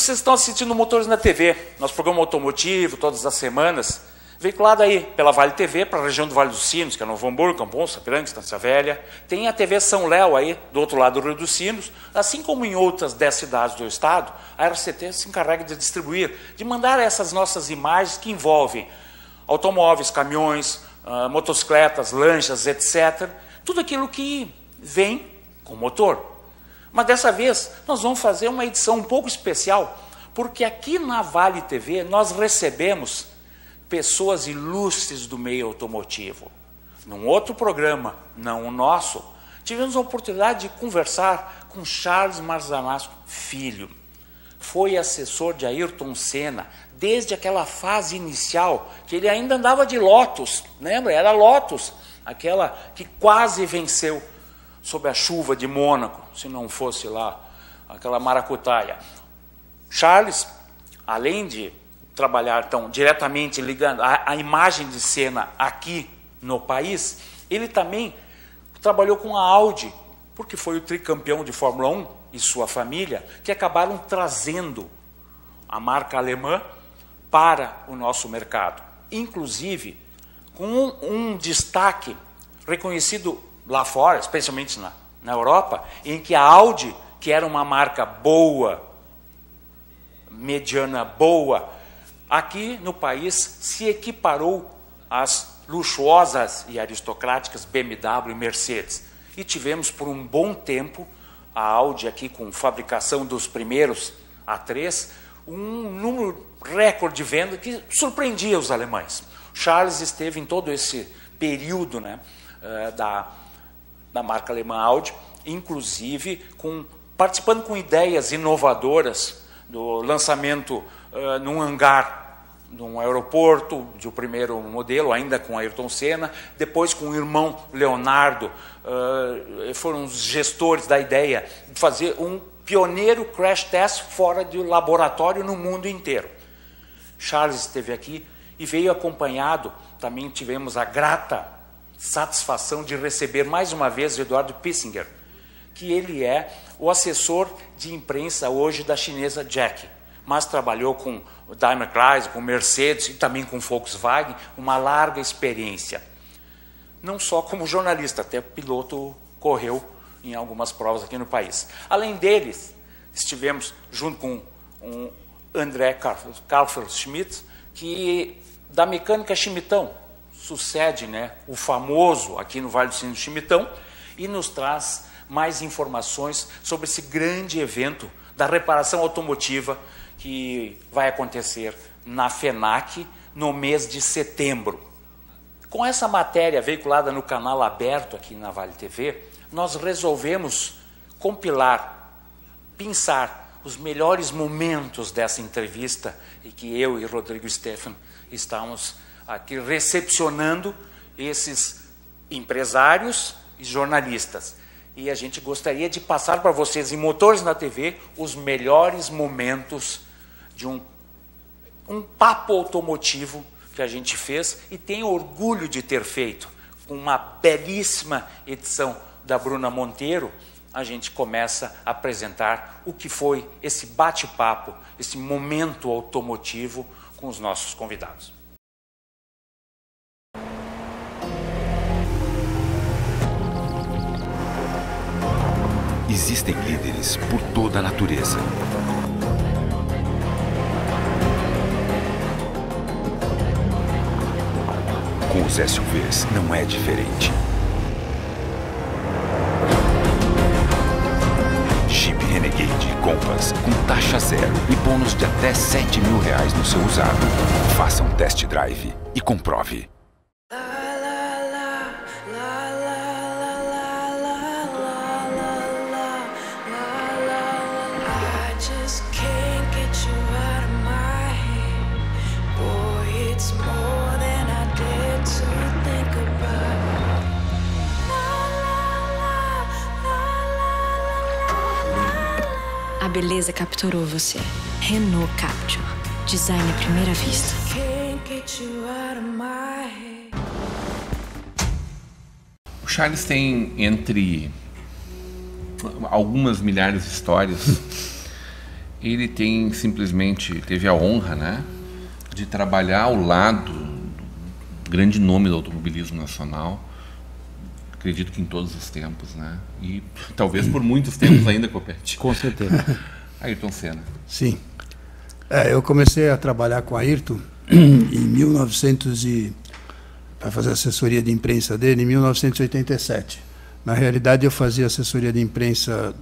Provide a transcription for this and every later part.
vocês estão assistindo Motores na TV, nosso programa automotivo, todas as semanas, veiculado aí pela Vale TV, para a região do Vale dos Sinos, que é Novo Hamburgo, Campo Bom, Sapiranga, Estância Velha. Tem a TV São Léo aí, do outro lado do Rio dos Sinos. Assim como em outras 10 cidades do estado, a RCT se encarrega de distribuir, de mandar essas nossas imagens que envolvem automóveis, caminhões, motocicletas, lanchas, etc. Tudo aquilo que vem com motor. Mas dessa vez nós vamos fazer uma edição um pouco especial, porque aqui na Vale TV nós recebemos pessoas ilustres do meio automotivo. Num outro programa, não o nosso, tivemos a oportunidade de conversar com Charles Marzanasco Filho. Foi assessor de Ayrton Senna desde aquela fase inicial, que ele ainda andava de Lotus, lembra? Era Lotus, aquela que quase venceu sob a chuva de Mônaco, se não fosse lá aquela maracutaia. Charles, além de trabalhar tão diretamente ligando a imagem de Senna aqui no país, ele também trabalhou com a Audi, porque foi o tricampeão de Fórmula 1 e sua família, que acabaram trazendo a marca alemã para o nosso mercado. Inclusive, com um destaque reconhecido lá fora, especialmente na Europa, em que a Audi, que era uma marca boa, mediana boa, aqui no país se equiparou às luxuosas e aristocráticas BMW e Mercedes. E tivemos por um bom tempo a Audi aqui com fabricação dos primeiros A3, um número recorde de venda que surpreendia os alemães. Charles esteve em todo esse período, né, da marca alemã Audi, inclusive participando com ideias inovadoras do lançamento num hangar num aeroporto de um primeiro modelo, ainda com Ayrton Senna, depois com o irmão Leonardo, foram os gestores da ideia de fazer um pioneiro crash test fora do laboratório no mundo inteiro. Charles esteve aqui e veio acompanhado, também tivemos a grata satisfação de receber mais uma vez o Eduardo Pissinger, que ele é o assessor de imprensa hoje da chinesa Jack, mas trabalhou com o Daimler Chrysler, com Mercedes e também com Volkswagen, uma larga experiência. Não só como jornalista, até piloto correu em algumas provas aqui no país. Além deles, estivemos junto com um André Karlfeld Schmidt, que da mecânica Chimitão, sucede, né, o famoso aqui no Vale do Sinos Chimitão, e nos traz mais informações sobre esse grande evento da reparação automotiva que vai acontecer na FENAC no mês de setembro. Com essa matéria veiculada no canal aberto aqui na Vale TV, nós resolvemos compilar, pensar os melhores momentos dessa entrevista e que eu e Rodrigo Stephan estamos aqui recepcionando esses empresários e jornalistas. E a gente gostaria de passar para vocês em Motores na TV os melhores momentos de um papo automotivo que a gente fez e tenho orgulho de ter feito. Com uma belíssima edição da Bruna Monteiro, a gente começa a apresentar o que foi esse bate-papo, esse momento automotivo com os nossos convidados. Existem líderes por toda a natureza. Com os SUVs não é diferente. Jeep Renegade Compass com taxa zero e bônus de até R$7.000 no seu usado. Faça um test drive e comprove. A beleza capturou você. Renault Captur. Design à primeira vista. O Charles tem, entre algumas milhares de histórias, ele teve a honra, né, de trabalhar ao lado do grande nome do automobilismo nacional, acredito que em todos os tempos, né, e talvez por muitos tempos ainda, Copete. Com certeza. Ayrton Senna. Sim. Eu comecei a trabalhar com a Ayrton em 1900 para fazer assessoria de imprensa dele em 1987. Na realidade, eu fazia assessoria de imprensa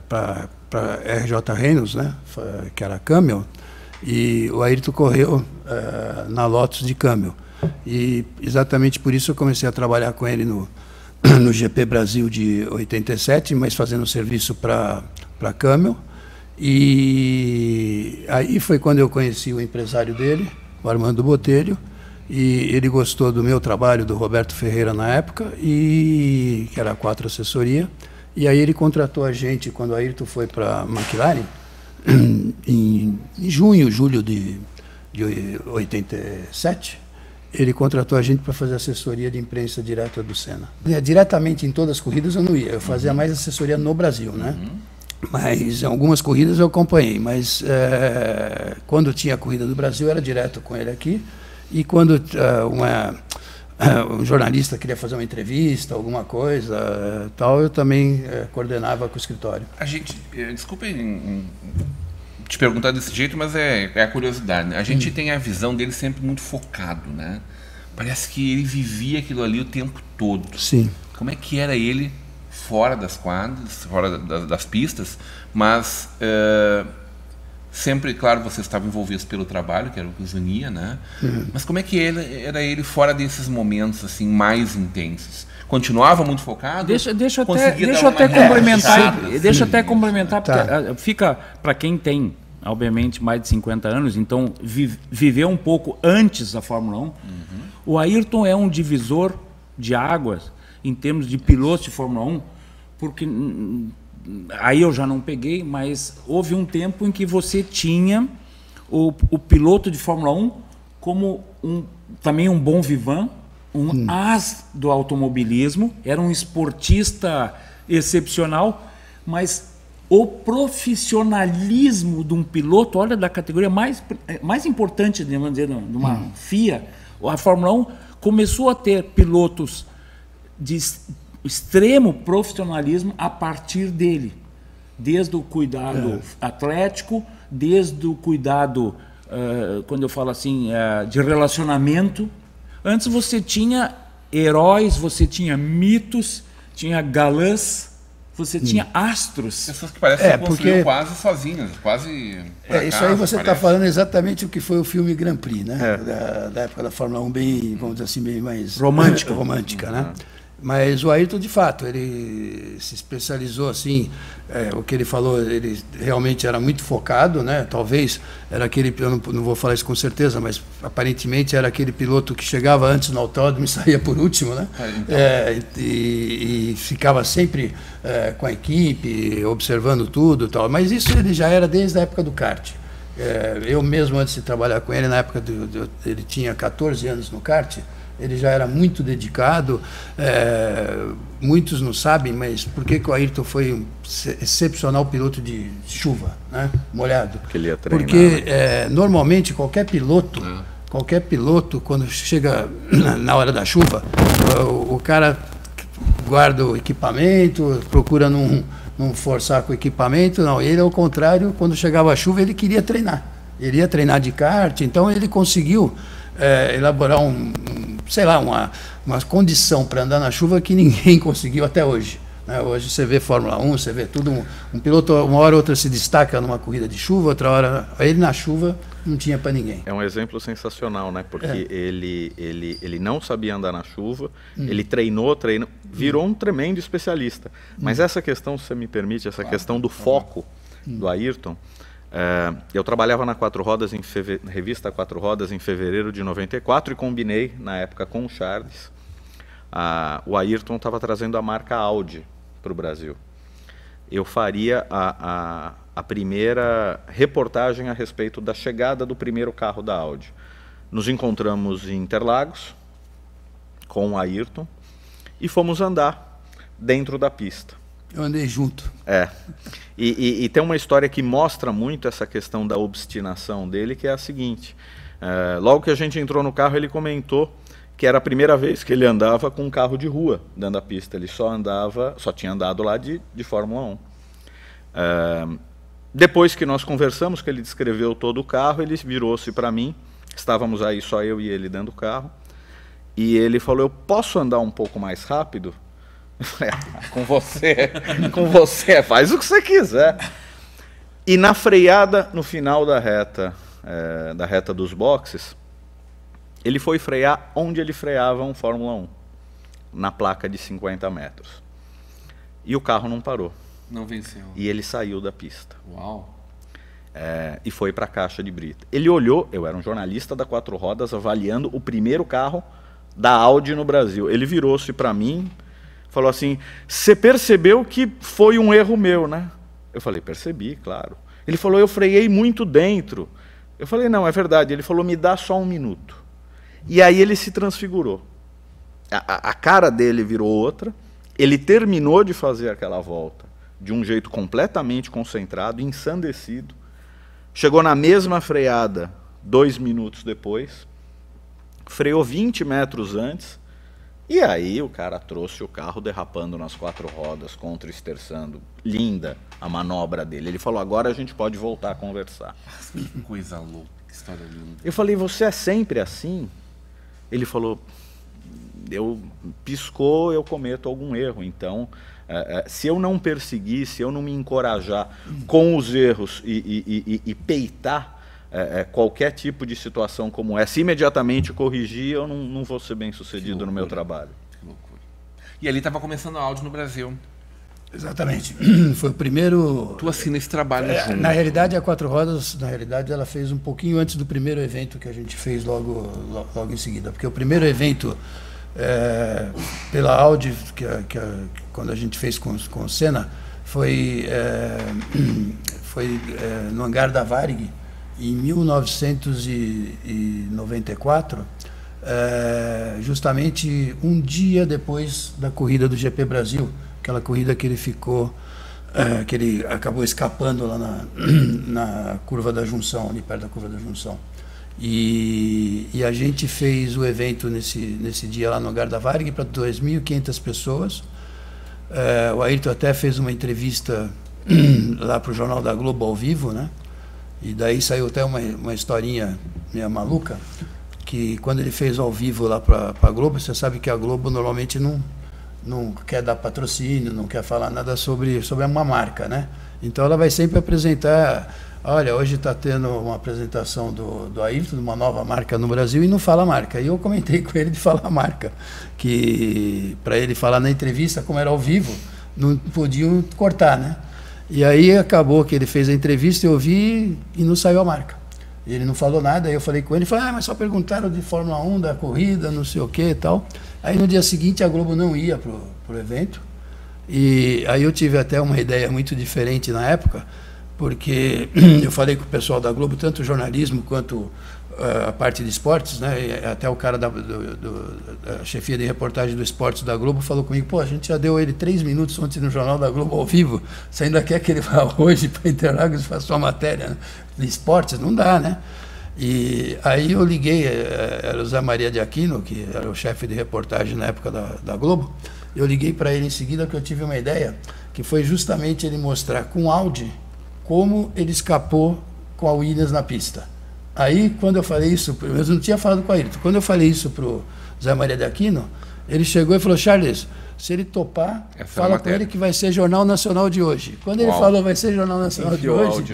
para RJ Reynolds, né, que era Camel, e o Ayrton correu na Lotus de Camel. E exatamente por isso eu comecei a trabalhar com ele no GP Brasil de 87, mas fazendo serviço para Camel. E aí foi quando eu conheci o empresário dele, o Armando Botelho, e ele gostou do meu trabalho, do Roberto Ferreira na época, que era a 4 Assessoria, e aí ele contratou a gente quando a Ayrton foi para a McLaren, em julho de 87, ele contratou a gente para fazer assessoria de imprensa direta do Senna. Diretamente em todas as corridas eu não ia, eu fazia mais assessoria no Brasil, né? Mas em algumas corridas eu acompanhei, mas quando tinha a corrida do Brasil era direto com ele aqui, e quando um jornalista queria fazer uma entrevista, alguma coisa, tal, eu também coordenava com o escritório. A gente, desculpe te perguntar desse jeito, mas é a curiosidade, né? A gente tem a visão dele sempre muito focado, né? Parece que ele vivia aquilo ali o tempo todo. Sim. Como é que era ele fora das quadras, fora das pistas, mas sempre, claro, vocês estavam envolvidos pelo trabalho, que era o que os unia, né? Mas como é que era ele fora desses momentos assim mais intensos? Continuava muito focado? Deixa eu até complementar, porque fica para quem tem, obviamente, mais de 50 anos, então viveu um pouco antes da Fórmula 1. O Ayrton é um divisor de águas em termos de pilotos de Fórmula 1, porque aí eu já não peguei, mas houve um tempo em que você tinha o piloto de Fórmula 1 como também um bom vivant, um as do automobilismo, era um esportista excepcional, mas o profissionalismo de um piloto, olha, da categoria mais importante, vamos dizer, de uma FIA, a Fórmula 1 começou a ter pilotos de extremo profissionalismo a partir dele, desde o cuidado atlético, desde o cuidado, quando eu falo assim, de relacionamento. Antes você tinha heróis, você tinha mitos, tinha galãs, você tinha astros. Pessoas que parecem que construíram quase sozinhas, quase... Isso aí você está falando exatamente o que foi o filme Grand Prix, né? Da época da Fórmula 1, bem, vamos dizer assim, bem mais... romântica, né? Mas o Ayrton, de fato, ele se especializou assim, o que ele falou, ele realmente era muito focado, né? Talvez era aquele, eu não vou falar isso com certeza, mas aparentemente era aquele piloto que chegava antes no autódromo e saía por último, né? E ficava sempre com a equipe, observando tudo e tal. Mas isso ele já era desde a época do kart. Eu mesmo, antes de trabalhar com ele, na época ele tinha 14 anos no kart, ele já era muito dedicado. Muitos não sabem, mas por que o Ayrton foi um excepcional piloto de chuva, né? Molhado? Porque ele ia treinar, porque normalmente qualquer piloto, quando chega na hora da chuva, o cara guarda o equipamento, procura não forçar com o equipamento. Não, ele ao contrário, quando chegava a chuva ele queria treinar. Ele ia treinar de kart, então ele conseguiu elaborar uma condição para andar na chuva que ninguém conseguiu até hoje, né? Hoje você vê Fórmula 1, você vê tudo, um piloto uma hora ou outra se destaca numa corrida de chuva, outra hora ele na chuva não tinha para ninguém. É um exemplo sensacional, né? Porque ele não sabia andar na chuva, ele treinou, virou um tremendo especialista. Mas essa questão, se você me permite, essa questão do foco do Ayrton, eu trabalhava na revista Quatro Rodas em fevereiro de 94 e combinei, na época, com o Charles. O Ayrton estava trazendo a marca Audi para o Brasil. Eu faria a primeira reportagem a respeito da chegada do primeiro carro da Audi. Nos encontramos em Interlagos com o Ayrton e fomos andar dentro da pista. Eu andei junto. E tem uma história que mostra muito essa questão da obstinação dele, que é a seguinte. Logo que a gente entrou no carro, ele comentou que era a primeira vez que ele andava com um carro de rua dentro da pista. Ele só tinha andado lá de Fórmula 1. Depois que nós conversamos, que ele descreveu todo o carro, ele virou-se para mim, estávamos aí só eu e ele dentro do carro, e ele falou: eu posso andar um pouco mais rápido? Eu falei: com você, faz o que você quiser. E na freada, no final da reta dos boxes, ele foi frear onde ele freava um Fórmula 1, na placa de 50 metros. E o carro não parou. Não venceu. E ele saiu da pista. Uau. E foi para a caixa de brita. Ele olhou, eu era um jornalista da Quatro Rodas avaliando o primeiro carro da Audi no Brasil. Ele virou-se para mim, falou assim: você percebeu que foi um erro meu, né? Eu falei: percebi, claro. Ele falou: eu freiei muito dentro. Eu falei: não, é verdade. Ele falou: me dá só um minuto. E aí ele se transfigurou. A cara dele virou outra. Ele terminou de fazer aquela volta de um jeito completamente concentrado, ensandecido. Chegou na mesma freada 2 minutos depois, freou 20 metros antes, e aí o cara trouxe o carro derrapando nas 4 rodas, contra-esterçando. Linda a manobra dele. Ele falou: agora a gente pode voltar a conversar. Que coisa louca, que história linda. Eu falei: você é sempre assim? Ele falou: piscou, eu cometo algum erro. Então, se eu não perseguir, se eu não me encorajar com os erros e peitar qualquer tipo de situação como essa, imediatamente corrigir, eu não vou ser bem sucedido no meu trabalho. Que loucura. E ali estava começando a Audi no Brasil. Exatamente. Foi o primeiro... Tu assina esse trabalho junto. Na realidade, a Quatro Rodas, ela fez um pouquinho antes do primeiro evento que a gente fez logo em seguida. Porque o primeiro evento pela Audi, quando a gente fez com o Senna, foi no hangar da Varig, em 1994, justamente um dia depois da corrida do GP Brasil, aquela corrida que ele ficou, que ele acabou escapando lá na curva da junção, ali perto da curva da junção. E a gente fez o evento nesse dia lá no hangar da Varig para 2.500 pessoas. O Ayrton até fez uma entrevista lá para o Jornal da Globo ao vivo, né? E daí saiu até uma historinha meio maluca, que quando ele fez ao vivo lá para a Globo, você sabe que a Globo normalmente não quer dar patrocínio, não quer falar nada sobre uma marca, né? Então ela vai sempre apresentar: olha, hoje está tendo uma apresentação do Ayrton, de uma nova marca no Brasil, e não fala a marca. E eu comentei com ele de falar a marca, que para ele falar na entrevista, como era ao vivo, não podiam cortar, né? E aí acabou que ele fez a entrevista, eu ouvi e não saiu a marca. Ele não falou nada, aí eu falei com ele, falei: mas só perguntaram de Fórmula 1, da corrida, não sei o que e tal. Aí no dia seguinte a Globo não ia pro evento, e aí eu tive até uma ideia muito diferente na época, porque eu falei com o pessoal da Globo, tanto o jornalismo quanto a parte de esportes, né? E até o cara da chefia de reportagem do esportes da Globo falou comigo: pô, a gente já deu ele 3 minutos ontem no Jornal da Globo ao vivo, você ainda quer que ele vá hoje para Interlagos e faça sua matéria, né, de esportes? Não dá, né? E aí eu liguei, era o Zé Maria de Aquino, que era o chefe de reportagem na época da Globo. Eu liguei para ele em seguida, que eu tive uma ideia, que foi justamente ele mostrar com Audi como ele escapou com a Williams na pista. Aí, quando eu falei isso, eu não tinha falado com a Ayrton, quando eu falei isso para o Zé Maria de Aquino, ele chegou e falou: Charles, se ele topar, fala com ele que vai ser Jornal Nacional de hoje. Quando ele falou vai ser Jornal Nacional de hoje,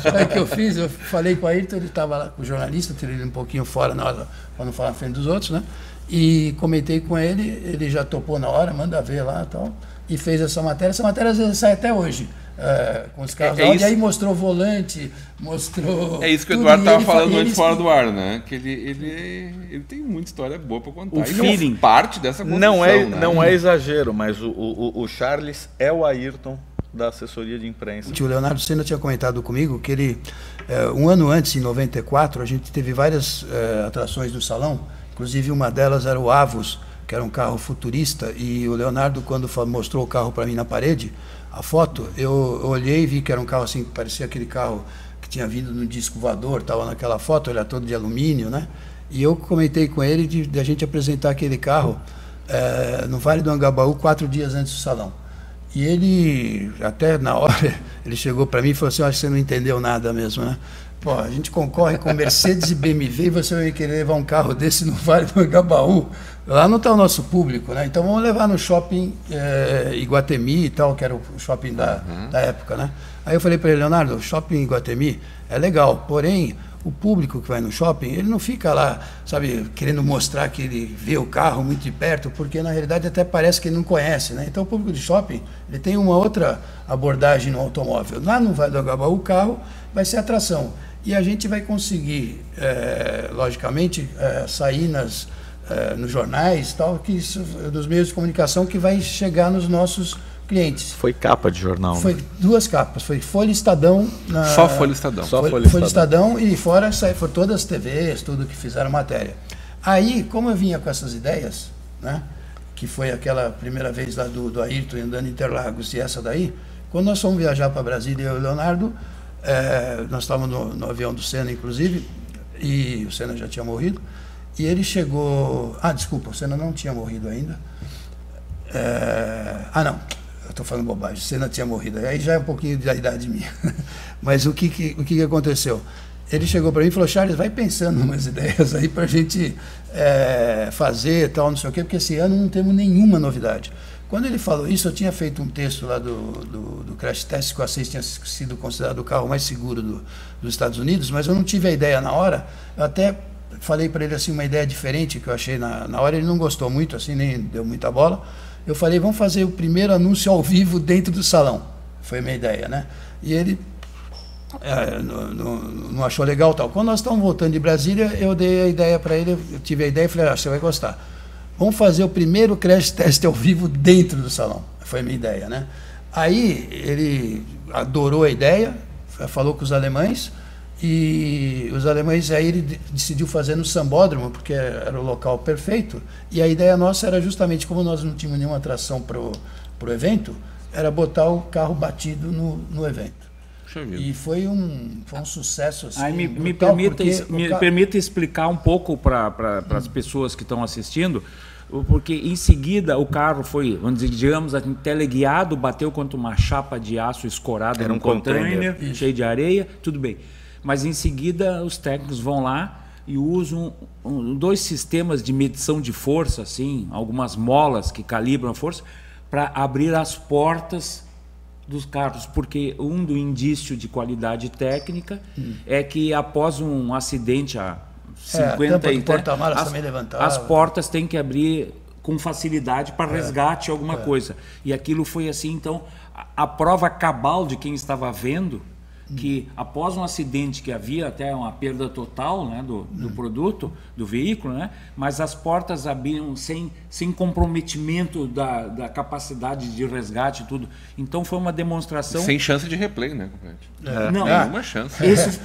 sabe o que eu fiz? Eu falei com a Ayrton, ele estava lá com o jornalista, tirei ele um pouquinho fora na hora, para não falar na frente dos outros, né? E comentei com ele, ele já topou na hora, manda ver lá e tal, e fez essa matéria. Essa matéria às vezes sai até hoje. Com os carros e aí mostrou o volante, mostrou... É isso que o Eduardo estava falando antes fora do ar, né? Que ele tem muita história boa para contar. O feeling parte dessa construção, não é exagero, mas o Charles é o Ayrton da assessoria de imprensa. O Leonardo Senna tinha comentado comigo que ele, um ano antes, em 94, a gente teve várias atrações no salão, inclusive uma delas era o Avus, que que era um carro futurista, e o Leonardo, quando mostrou o carro para mim na parede, a foto, eu olhei e vi que era um carro assim, que parecia aquele carro que tinha vindo no disco voador, estava naquela foto, ele era todo de alumínio, né? E eu comentei com ele de a gente apresentar aquele carro no Vale do Angabaú 4 dias antes do salão. E ele, até na hora, ele chegou para mim e falou assim, acho que você não entendeu nada mesmo, né? Pô, a gente concorre com Mercedes e BMW e você vai querer levar um carro desse no Vale do Angabaú. Lá não está o nosso público, né? Então vamos levar no shopping Iguatemi e tal, que era o shopping da época, né? Aí eu falei para ele, Leonardo, o shopping Iguatemi é legal, porém o público que vai no shopping, ele não fica lá, sabe, querendo mostrar que ele vê o carro muito de perto, porque na realidade até parece que ele não conhece, né? Então o público de shopping, ele tem uma outra abordagem no automóvel. Lá no Vale do Angabaú, o carro vai ser atração. E a gente vai conseguir, logicamente, sair nos jornais, tal, nos meios de comunicação, que vai chegar nos nossos clientes. Foi capa de jornal, Foi 2 capas, foi Folha e Estadão. Só Folha e Estadão. Folha e Estadão, e fora foram todas as TVs, tudo que fizeram matéria. Aí, como eu vinha com essas ideias, né, que foi aquela primeira vez lá do Ayrton andando em Interlagos, e essa daí, quando nós fomos viajar para Brasília, eu e o Leonardo, nós estávamos no avião do Senna, inclusive, e o Senna já tinha morrido, e ele chegou... desculpa, o Senna não tinha morrido ainda. Não, eu estou falando bobagem, o Senna tinha morrido, aí já é um pouquinho da idade minha. Mas o que aconteceu? Ele chegou para mim e falou, Charles, vai pensando umas ideias aí para a gente fazer, tal, não sei o quê, porque esse ano não temos nenhuma novidade. Quando ele falou isso, eu tinha feito um texto lá do Crash Test, que o A6 tinha sido considerado o carro mais seguro dos Estados Unidos, mas eu não tive a ideia na hora. Eu até falei para ele assim, uma ideia diferente que eu achei na hora, ele não gostou muito, assim, nem deu muita bola. Eu falei, vamos fazer o primeiro anúncio ao vivo dentro do salão. Foi a minha ideia, né? E ele não achou legal, tal. Quando nós estávamos voltando de Brasília, eu dei a ideia para ele, eu tive a ideia e falei, você vai gostar. Vamos fazer o primeiro crash test ao vivo dentro do salão. Foi a minha ideia, né? Aí ele adorou a ideia, falou com os alemães, e os alemães, aí ele decidiu fazer no Sambódromo, porque era o local perfeito, e a ideia nossa era justamente, como nós não tínhamos nenhuma atração para o evento, era botar o carro batido no evento. E foi um sucesso assim. Aí me permita explicar um pouco para as pessoas que estão assistindo, porque em seguida o carro foi, vamos dizer, digamos, teleguiado, bateu contra uma chapa de aço escorada num container cheio de areia, tudo bem. Mas em seguida os técnicos vão lá e usam 2 sistemas de medição de força, assim, algumas molas que calibram a força, para abrir as portas dos carros, porque do indício de qualidade técnica é que após um acidente há 50 e as portas têm que abrir com facilidade para resgate alguma coisa. E aquilo foi assim, então a prova cabal de quem estava vendo que após um acidente que havia até uma perda total, né, do produto, do veículo, né, mas as portas abriam sem comprometimento da capacidade de resgate e tudo. Então foi uma demonstração... Sem chance de replay, né? Não, nenhuma chance.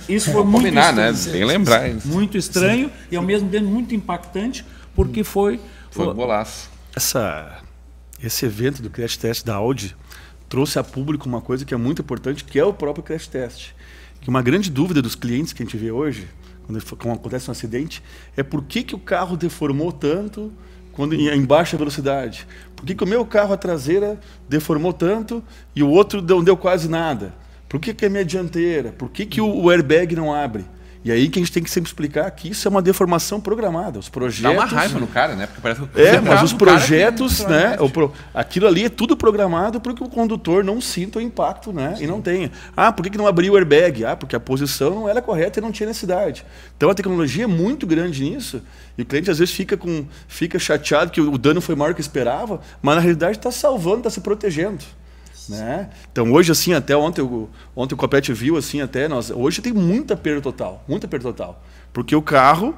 Isso foi muito estranho, né? Bem lembrar isso. Muito estranho e ao mesmo tempo muito impactante, porque foi um golaço. Esse evento do Crash Test da Audi trouxe a público uma coisa que é muito importante, que é o próprio crash test. Que uma grande dúvida dos clientes que a gente vê hoje, quando acontece um acidente, é por que o carro deformou tanto quando em baixa velocidade? Por que o meu carro, a traseira, deformou tanto e o outro não deu quase nada? Por que a minha dianteira? Por que o airbag não abre? E aí que a gente tem que sempre explicar que isso é uma deformação programada. Os projetos... Dá uma raiva no cara, né? Porque parece mas os projetos, né? Aquilo ali é tudo programado para que o condutor não sinta o impacto, né? E não tenha. Por que não abriu o airbag? Porque a posição não era correta e não tinha necessidade. Então a tecnologia é muito grande nisso. E o cliente às vezes fica chateado que o dano foi maior que esperava, mas na realidade está salvando, está se protegendo. Né? Então hoje assim, até ontem o Copete viu assim, hoje tem muita perda total, porque o carro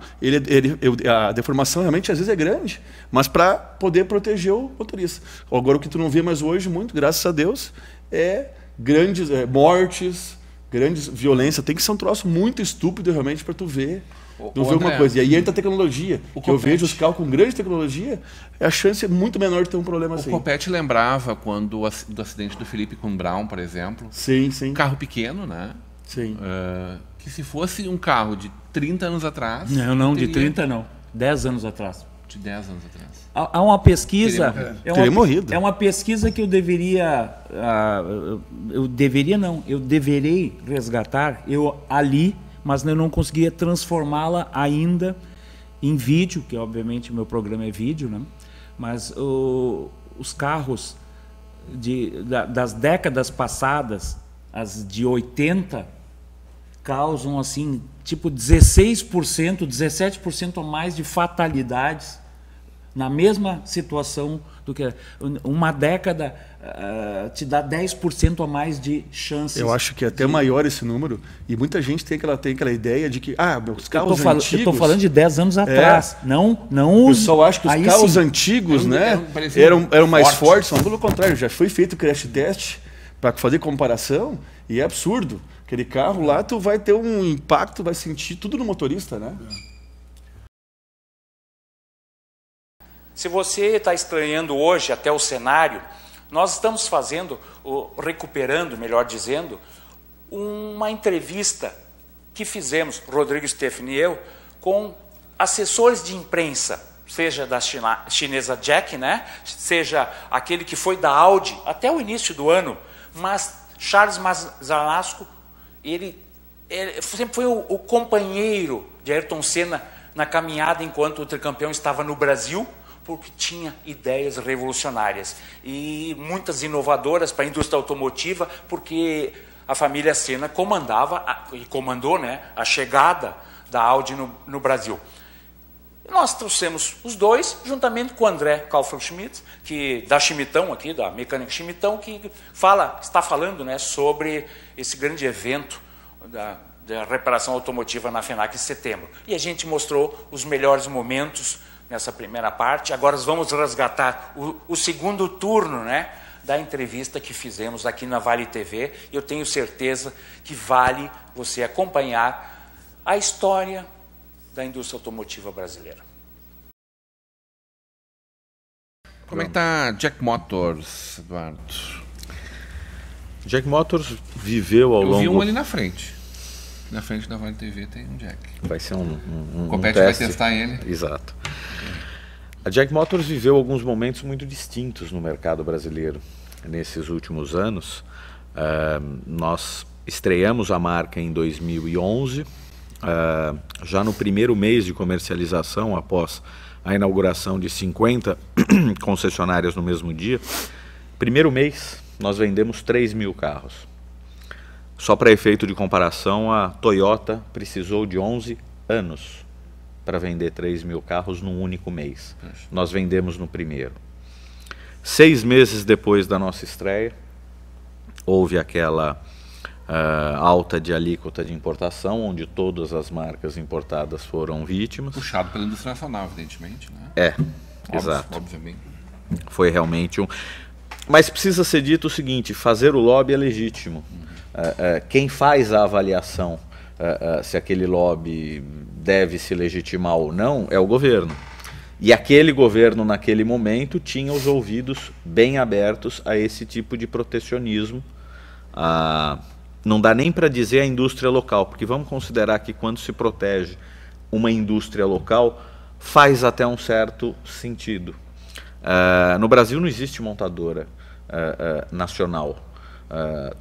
a deformação realmente às vezes é grande, mas para poder proteger o motorista. Agora o que tu não vê mais hoje muito, graças a Deus, é grandes mortes, grandes violência. Tem que ser um troço muito estúpido realmente para tu ver não vê alguma coisa. E aí entra a tecnologia, que eu vejo os carros com grande tecnologia, a chance é muito menor de ter um problema assim. O Copete lembrava do acidente do Felipe com o Brown, por exemplo. Sim, sim. Carro pequeno, né? Sim. Que se fosse um carro de 30 anos atrás... Não, de 30 não. 10 anos atrás. De 10 anos atrás. Há uma pesquisa... Teria morrido. É uma pesquisa que eu deveria... eu deverei resgatar. Eu ali, mas eu não conseguia transformá-la ainda em vídeo, que obviamente o meu programa é vídeo, né? Mas os carros das décadas passadas, as de 80, causam assim, tipo 16%, 17% a mais de fatalidades na mesma situação do que uma década te dá 10% a mais de chances. Eu acho que é até maior esse número, e muita gente tem aquela ideia de que os carros antigos... Eu estou falando de 10 anos atrás, não o pessoal acha que os carros antigos, né, eram mais fortes, mas pelo contrário, já foi feito crash test para fazer comparação, e é absurdo. Aquele carro lá, tu vai ter um impacto, vai sentir tudo no motorista, né? Se você está estranhando hoje até o cenário, nós estamos recuperando, melhor dizendo, uma entrevista que fizemos, Rodrigo Steffni e eu, com assessores de imprensa, seja da chinesa Jack, né? Seja aquele que foi da Audi até o início do ano, mas Charles Mazalasco, ele sempre foi o companheiro de Ayrton Senna na caminhada enquanto o tricampeão estava no Brasil, porque tinha ideias revolucionárias e muitas inovadoras para a indústria automotiva, porque a família Senna comandou, né, a chegada da Audi no Brasil. Nós trouxemos os dois, juntamente com o André Kaufmann-Schmidt, da Schmidtão aqui, da Mecânica Schmidtão, que está falando, né, sobre esse grande evento da reparação automotiva na FENAC em setembro. E a gente mostrou os melhores momentos nessa primeira parte. Agora vamos resgatar o segundo turno, né, da entrevista que fizemos aqui na Vale TV. Eu tenho certeza que vale você acompanhar a história da indústria automotiva brasileira. Como é que está Jack Motors, Eduardo? Jack Motors viveu ao longo... Eu vi um ali na frente. Na frente da Vale TV tem um Jack. Vai ser o Copete vai testar ele. Exato. A Jack Motors viveu alguns momentos muito distintos no mercado brasileiro nesses últimos anos. Nós estreamos a marca em 2011, já no primeiro mês de comercialização, após a inauguração de 50 concessionárias no mesmo dia. Primeiro mês, nós vendemos 3 mil carros. Só para efeito de comparação, a Toyota precisou de 11 anos para vender 3 mil carros num único mês. Nós vendemos no primeiro. 6 meses depois da nossa estreia, houve aquela alta de alíquota de importação, onde todas as marcas importadas foram vítimas. Puxado pela indústria nacional, evidentemente, né? Exato. Obviamente. Foi realmente Mas precisa ser dito o seguinte, fazer o lobby é legítimo. Quem faz a avaliação se aquele lobby deve se legitimar ou não é o governo. E aquele governo, naquele momento, tinha os ouvidos bem abertos a esse tipo de protecionismo. Não dá nem para dizer a indústria local, porque vamos considerar que quando se protege uma indústria local, faz até um certo sentido. No Brasil não existe montadora nacional.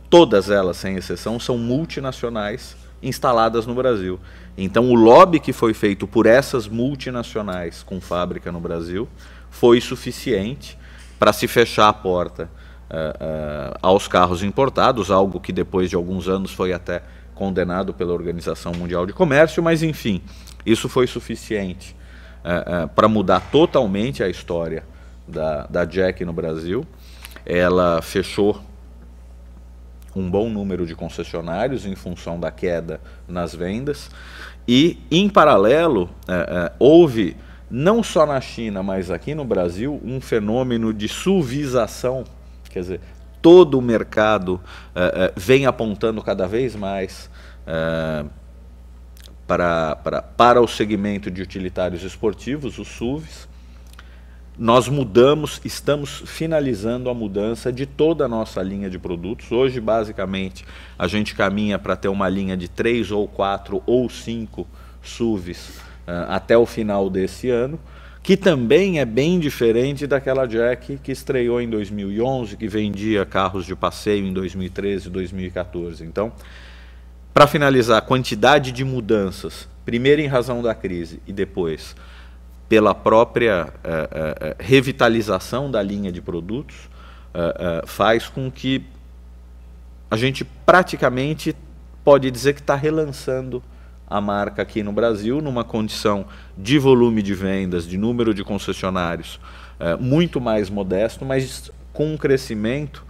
Todas elas, sem exceção, são multinacionais instaladas no Brasil. Então o lobby que foi feito por essas multinacionais com fábrica no Brasil foi suficiente para se fechar a porta aos carros importados, algo que depois de alguns anos foi até condenado pela Organização Mundial de Comércio, mas enfim, isso foi suficiente para mudar totalmente a história da Jack no Brasil. Ela fechou um bom número de concessionários em função da queda nas vendas e, em paralelo, houve, não só na China, mas aqui no Brasil, um fenômeno de suvização, quer dizer, todo o mercado vem apontando cada vez mais para o segmento de utilitários esportivos, os SUVs. Nós estamos finalizando a mudança de toda a nossa linha de produtos. Hoje, basicamente, a gente caminha para ter uma linha de 3 ou 4 ou 5 SUVs até o final desse ano, que também é bem diferente daquela Jack que estreou em 2011, que vendia carros de passeio em 2013 e 2014. Então, para finalizar, a quantidade de mudanças, primeiro em razão da crise e depois pela própria revitalização da linha de produtos, faz com que a gente praticamente pode dizer que está relançando a marca aqui no Brasil, numa condição de volume de vendas, de número de concessionários muito mais modesto, mas com um crescimento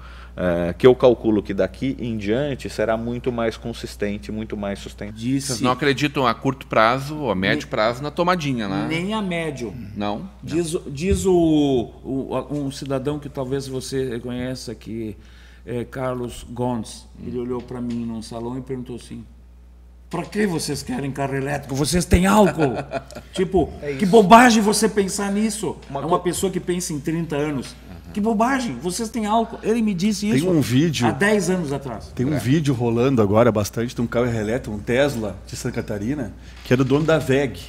que eu calculo que daqui em diante será muito mais consistente, muito mais sustentável. Vocês não acreditam a curto prazo ou a médio prazo na tomadinha, né? Nem a médio. Não? Diz um cidadão que talvez você conheça, que é Carlos Gomes. Ele olhou para mim num salão e perguntou assim: para que vocês querem carro elétrico? Vocês têm álcool? Tipo, que bobagem você pensar nisso. É uma pessoa que pensa em 30 anos. Que bobagem, vocês têm álcool. Ele me disse isso tem um vídeo, há 10 anos atrás. Tem um vídeo rolando agora bastante de um carro elétrico, um Tesla de Santa Catarina, que é do dono da WEG.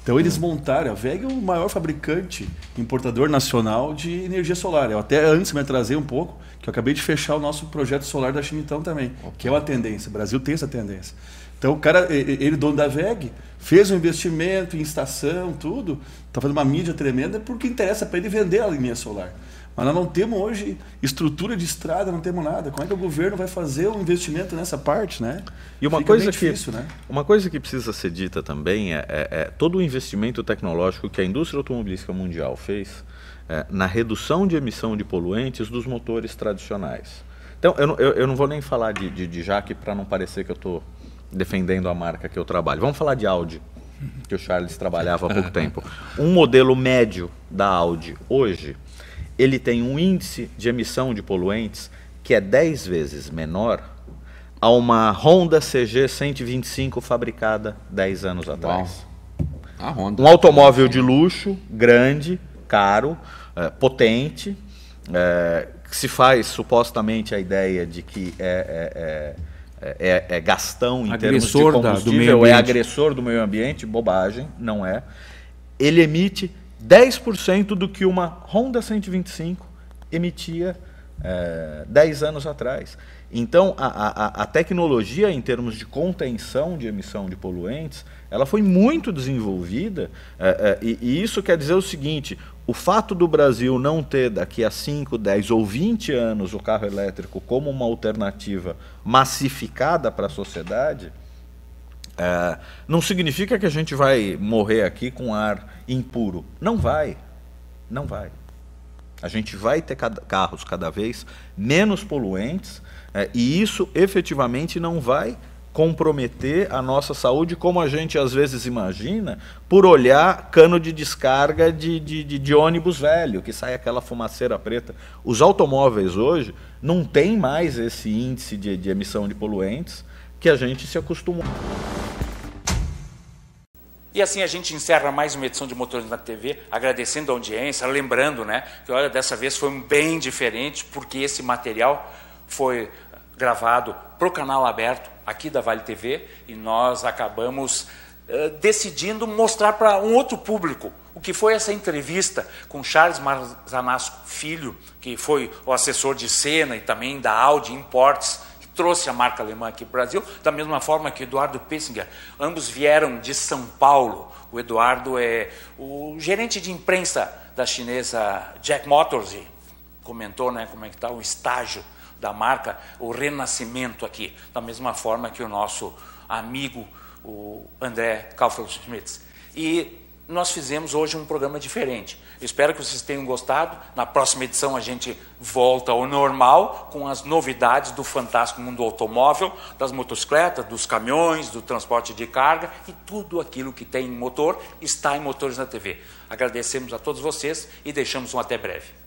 Então eles montaram, a WEG é o maior fabricante, importador nacional de energia solar. Eu até antes me atrasei um pouco, que eu acabei de fechar o nosso projeto solar da Chimitão também, que é uma tendência, o Brasil tem essa tendência. Então o cara, ele dono da WEG, fez um investimento em estação, tudo, está fazendo uma mídia tremenda porque interessa para ele vender a linha solar. Mas nós não temos hoje estrutura de estrada, não temos nada. Como é que o governo vai fazer um investimento nessa parte, né? E uma coisa difícil, né? Uma coisa que precisa ser dita também é todo o investimento tecnológico que a indústria automobilística mundial fez na redução de emissão de poluentes dos motores tradicionais. Então, eu não vou nem falar de Jaque para não parecer que eu estou defendendo a marca que eu trabalho. Vamos falar de Audi, que o Charles trabalhava há pouco tempo. Um modelo médio da Audi hoje, ele tem um índice de emissão de poluentes que é 10 vezes menor a uma Honda CG 125 fabricada 10 anos atrás. A Honda. Um automóvel de luxo, grande, caro, potente, que se faz supostamente a ideia de que é gastão em termos de combustível, é agressor do meio ambiente, bobagem, não é. Ele emite 10% do que uma Honda 125 emitia 10 anos atrás. Então, a tecnologia em termos de contenção de emissão de poluentes, ela foi muito desenvolvida, e isso quer dizer o seguinte: o fato do Brasil não ter daqui a 5, 10 ou 20 anos o carro elétrico como uma alternativa massificada para a sociedade, não significa que a gente vai morrer aqui com ar impuro. Não vai. Não vai. A gente vai ter carros cada vez menos poluentes, e isso efetivamente não vai comprometer a nossa saúde, como a gente às vezes imagina, por olhar cano de descarga de ônibus velho, que sai aquela fumaceira preta. Os automóveis hoje não têm mais esse índice de emissão de poluentes que a gente se acostumou. E assim a gente encerra mais uma edição de Motores na TV, agradecendo a audiência, lembrando, né, que olha, dessa vez foi bem diferente, porque esse material foi gravado para o canal aberto aqui da Vale TV, e nós acabamos decidindo mostrar para um outro público o que foi essa entrevista com Charles Marzanasco Filho, que foi o assessor de Senna e também da Audi Imports, trouxe a marca alemã aqui para o Brasil, da mesma forma que Eduardo Pessinger. Ambos vieram de São Paulo. O Eduardo é o gerente de imprensa da chinesa Jack Motors, e comentou, né, como é que está o estágio da marca, o renascimento aqui, da mesma forma que o nosso amigo, o André Kaufel-Schmitz. E nós fizemos hoje um programa diferente. Eu espero que vocês tenham gostado. Na próxima edição a gente volta ao normal, com as novidades do fantástico mundo automóvel, das motocicletas, dos caminhões, do transporte de carga, e tudo aquilo que tem motor está em Motores na TV. Agradecemos a todos vocês e deixamos um até breve.